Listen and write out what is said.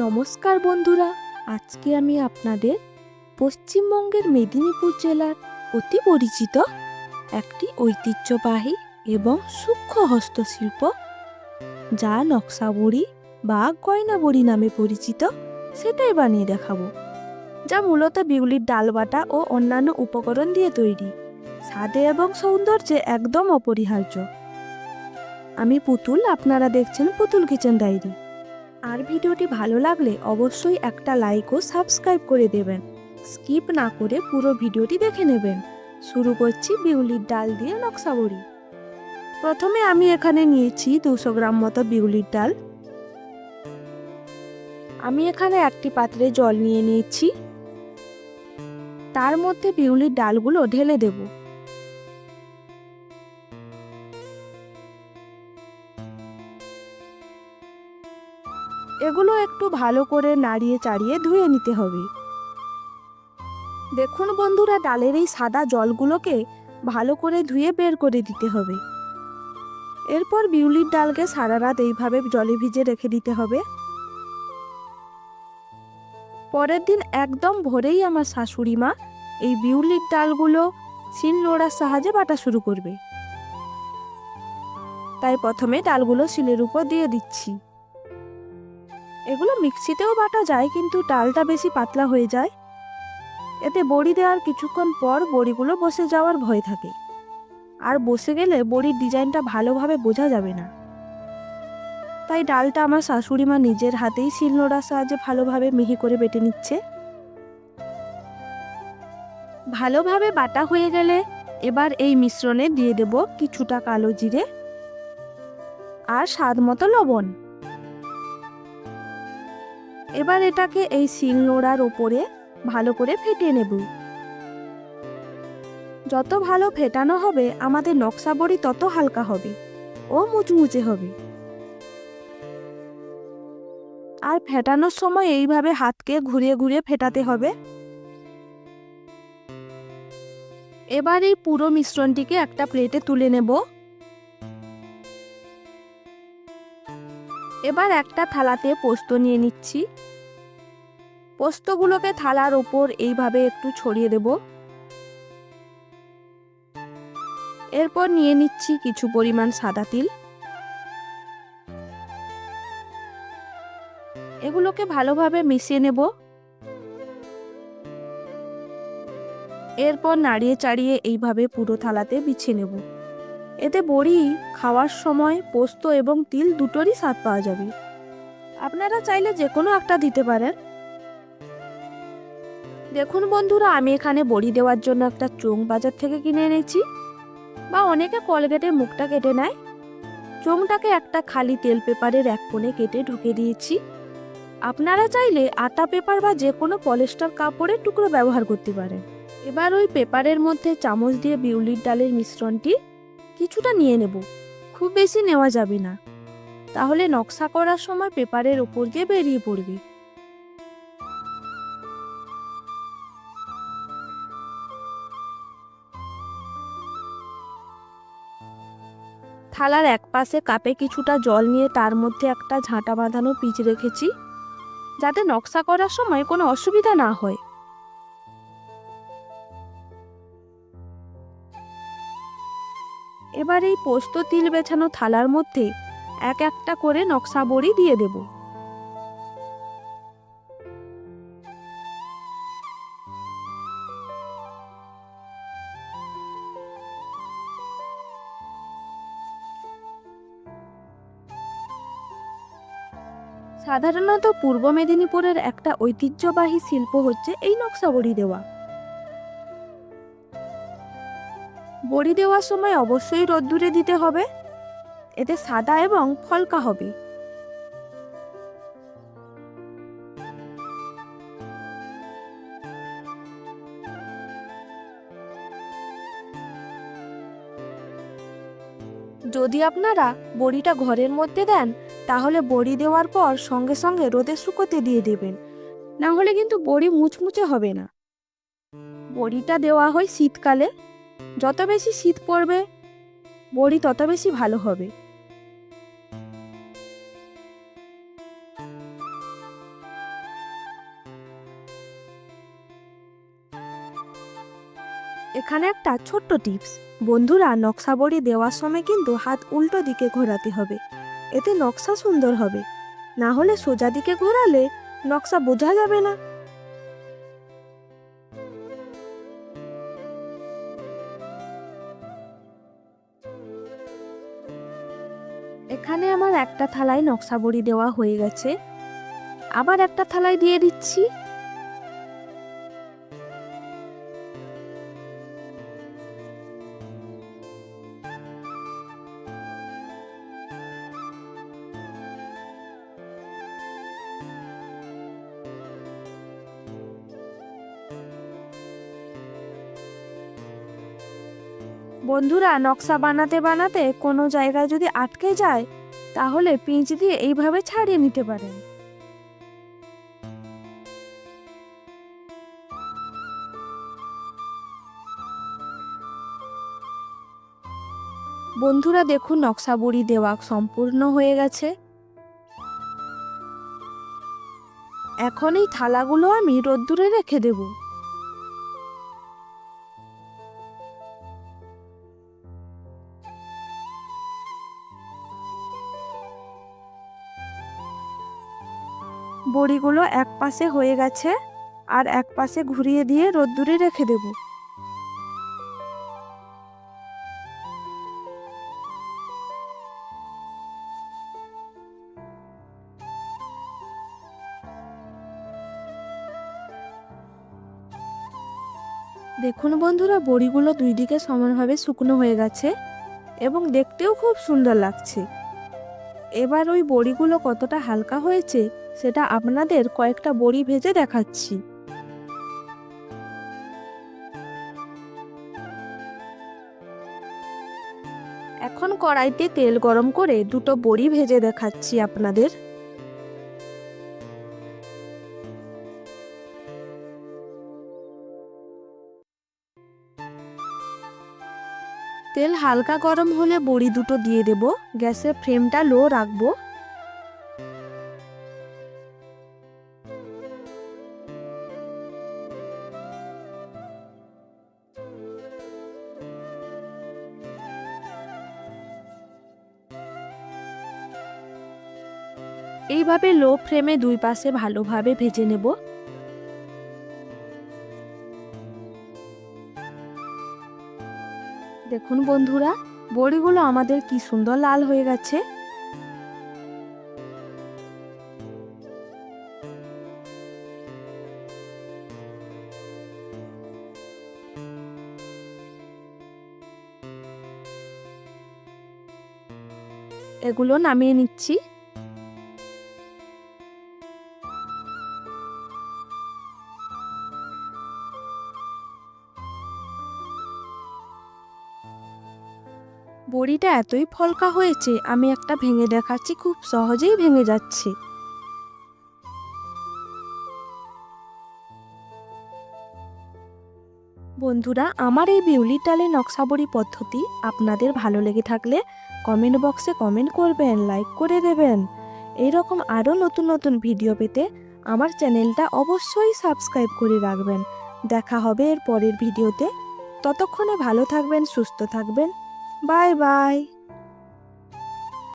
নমস্কার বন্ধুরা, আজকে আমি আপনাদের পশ্চিমবঙ্গের মেদিনীপুর জেলার অতি পরিচিত একটি ঐতিহ্যবাহী এবং সূক্ষ্ম হস্তশিল্প, যা নকশাবড়ি বা গয়নাবড়ি নামে পরিচিত, সেটাই বানিয়ে দেখাবো। যা মূলত বিউলির ডাল বাটা ও অন্যান্য উপকরণ দিয়ে তৈরি, স্বাদে এবং সৌন্দর্যে একদম অপরিহার্য। আমি পুতুল, আপনারা দেখছেন পুতুল কিচেন ডায়েরি। আর ভিডিওটি ভালো লাগলে অবশ্যই একটা লাইক ও সাবস্ক্রাইব করে দেবেন। স্কিপ না করে পুরো ভিডিওটি দেখে নেবেন। শুরু করছি বিউলির ডাল দিয়ে নকশাবড়ি। প্রথমে আমি এখানে নিয়েছি 200 গ্রাম মতো বিউলির ডাল। আমি এখানে একটি পাত্রে জল নিয়ে নিয়েছি, তার মধ্যে বিউলির ডালগুলো ঢেলে দেব। এগুলো একটু ভালো করে নাড়িয়ে চাড়িয়ে ধুয়ে নিতে হবে। দেখুন বন্ধুরা, ডালের এই সাদা জলগুলোকে ভালো করে ধুয়ে বের করে দিতে হবে। এরপর বিউলির ডালকে সারা রাত এইভাবে জলে ভিজে রেখে দিতে হবে। পরের দিন একদম ভোরেই আমার শাশুড়ি মা এই বিউলির ডালগুলো শিলনোড়ার সাহায্যে বাটা শুরু করবে। তাই প্রথমে ডালগুলো শিলের উপর দিয়ে দিচ্ছি। এগুলো মিক্সিতেও বাটা যায়, কিন্তু ডালটা বেশি পাতলা হয়ে যায়। এতে বড়ি দেওয়ার কিছুক্ষণ পর বড়িগুলো বসে যাওয়ার ভয় থাকে, আর বসে গেলে বড়ির ডিজাইনটা ভালোভাবে বোঝা যাবে না। তাই ডালটা আমার শাশুড়ি মা নিজের হাতেই শিলনোড়ার সাহায্যে ভালোভাবে মিহি করে বেটে নিচ্ছে। ভালোভাবে বাটা হয়ে গেলে এবার এই মিশ্রণে দিয়ে দেব কিছুটা কালো জিরে আর স্বাদ মতো লবণ। এবার এটাকে এই শিলনোড়ার ওপরে ভালো করে ফেটিয়ে নেব। যত ভালো ফেটানো হবে আমাদের নকশা বড়ি তত হালকা হবে ও মুচমুচে হবে। আর ফেটানোর সময় এইভাবে হাতকে ঘুরিয়ে ঘুরিয়ে ফেটাতে হবে। এবার এই পুরো মিশ্রণটিকে একটা প্লেটে তুলে নেব। এবার একটা থালাতে পোস্ত নিয়ে নিচ্ছি। পোস্তগুলোকে থালার ওপর এইভাবে একটু ছড়িয়ে দেব। এরপর নিয়ে নিচ্ছি কিছু পরিমাণ সাদা তিল। এগুলোকে ভালোভাবে মিশিয়ে নেব। এরপর নাড়িয়ে চাড়িয়ে এইভাবে পুরো থালাতে বিছিয়ে নেব। এতে বড়ি খাওয়ার সময় পোস্ত এবং তিল দুটোরই স্বাদ পাওয়া যাবে। আপনারা চাইলে যে কোনো একটা দিতে পারেন। দেখুন বন্ধুরা, আমি এখানে বড়ি দেওয়ার জন্য একটা চোঙ বাজার থেকে কিনে এনেছি, বা অনেকে কলগেটের মুখটা কেটে নেয়। চোঙটাকে একটা খালি তেল পেপারের এক কোণে কেটে ঢুকে দিয়েছি। আপনারা চাইলে আটা পেপার বা যে কোনো পলিস্টার কাপড়ের টুকরো ব্যবহার করতে পারেন। এবার ওই পেপারের মধ্যে চামচ দিয়ে বিউলির ডালের মিশ্রণটি কিছুটা নিয়ে নেব। খুব বেশি নেওয়া যাবে না, তাহলে নকশা করার সময় পেপারের উপর দিয়ে বেরিয়ে পড়বে। থালার এক পাশে কাপে কিছুটা জল নিয়ে তার মধ্যে একটা ঝাঁটা বাঁধানো পিচ রেখেছি, যাতে নকশা করার সময় কোনো অসুবিধা না হয়। এবার এই পোস্ত তিল বেছানো থালার মধ্যে এক একটা করে নকশা বড়ি দিয়ে দেব। সাধারণত পূর্ব মেদিনীপুরের একটা ঐতিহ্যবাহী শিল্প হচ্ছে এই নকশা বড়ি দেওয়া। বড়ি দেওয়ার সময় অবশ্যই রোদ্দুরে দিতে হবে, এতে সাদা এবং ফলকা হবে। যদি আপনারা বড়িটা ঘরের মধ্যে দেন, তাহলে বড়ি দেওয়ার পর সঙ্গে সঙ্গে রোদে শুকোতে দিয়ে দেবেন, না হলে কিন্তু বড়ি মুচমুচে হবে না। বড়িটা দেওয়া হয় শীতকালে, যত বেশি শীত পড়বে বড়ি তত বেশি ভালো হবে। এখানে একটা ছোট্ট টিপস, বন্ধুরা নকশা বড়ি দেওয়ার সময় কিন্তু হাত উল্টো দিকে ঘোরাতে হবে, এতে নকশা সুন্দর হবে। না হলে সোজা দিকে ঘোরালে নকশা বোঝা যাবে না। এখানে আমার একটা থালায় নকশা বড়ি দেওয়া হয়ে গেছে, আবার একটা থালায় দিয়ে দিচ্ছি। বন্ধুরা নকশা বানাতে বানাতে কোনো জায়গায় যদি আটকে যায় তাহলে পিঁচ দিয়ে এইভাবে ছাড়িয়ে নিতে পারেন। বন্ধুরা দেখুন নকশা বড়ি দেওয়া সম্পূর্ণ হয়ে গেছে। এখন এই থালাগুলো আমি রোদ্দুরে রেখে দেব। বড়িগুলো এক পাশে হয়ে গেছে, আর এক পাশে ঘুরিয়ে দিয়ে রোদ্দুরে রেখে দেব। দেখুন বন্ধুরা বড়িগুলো দুই দিকে সমানভাবে শুকনো হয়ে গেছে এবং দেখতেও খুব সুন্দর লাগছে। এবার ওই বড়িগুলো কতটা হালকা হয়েছে সেটা আপনাদের কয়েকটা বড়ি ভেজে দেখাচ্ছি। এখন কড়াইতে তেল গরম করে দুটো বড়ি ভেজে দেখাচ্ছি আপনাদের। তেল হালকা গরম হলে বড়ি দুটো দিয়ে দেব, গ্যাসের ফ্লেমটা লো রাখবো। এইভাবে লো ফ্লেমে দুই পাশে ভালোভাবে ভেজে নেব। দেখুন বন্ধুরা বড়িগুলো আমাদের কি সুন্দর লাল হয়ে গেছে। এগুলো নামিয়ে নিচ্ছি। বড়িটা এতই ফলকা হয়েছে, আমি একটা ভেঙে দেখাচ্ছি, খুব সহজেই ভেঙে যাচ্ছে। বন্ধুরা আমার এই বিউলির ডালের নকশা বড়ি পদ্ধতি আপনাদের ভালো লেগে থাকলে কমেন্ট বক্সে কমেন্ট করবেন, লাইক করে দেবেন। এইরকম আরও নতুন নতুন ভিডিও পেতে আমার চ্যানেলটা অবশ্যই সাবস্ক্রাইব করে রাখবেন। দেখা হবে এর পরের ভিডিওতে। ততক্ষণে ভালো থাকবেন, সুস্থ থাকবেন। Bye bye.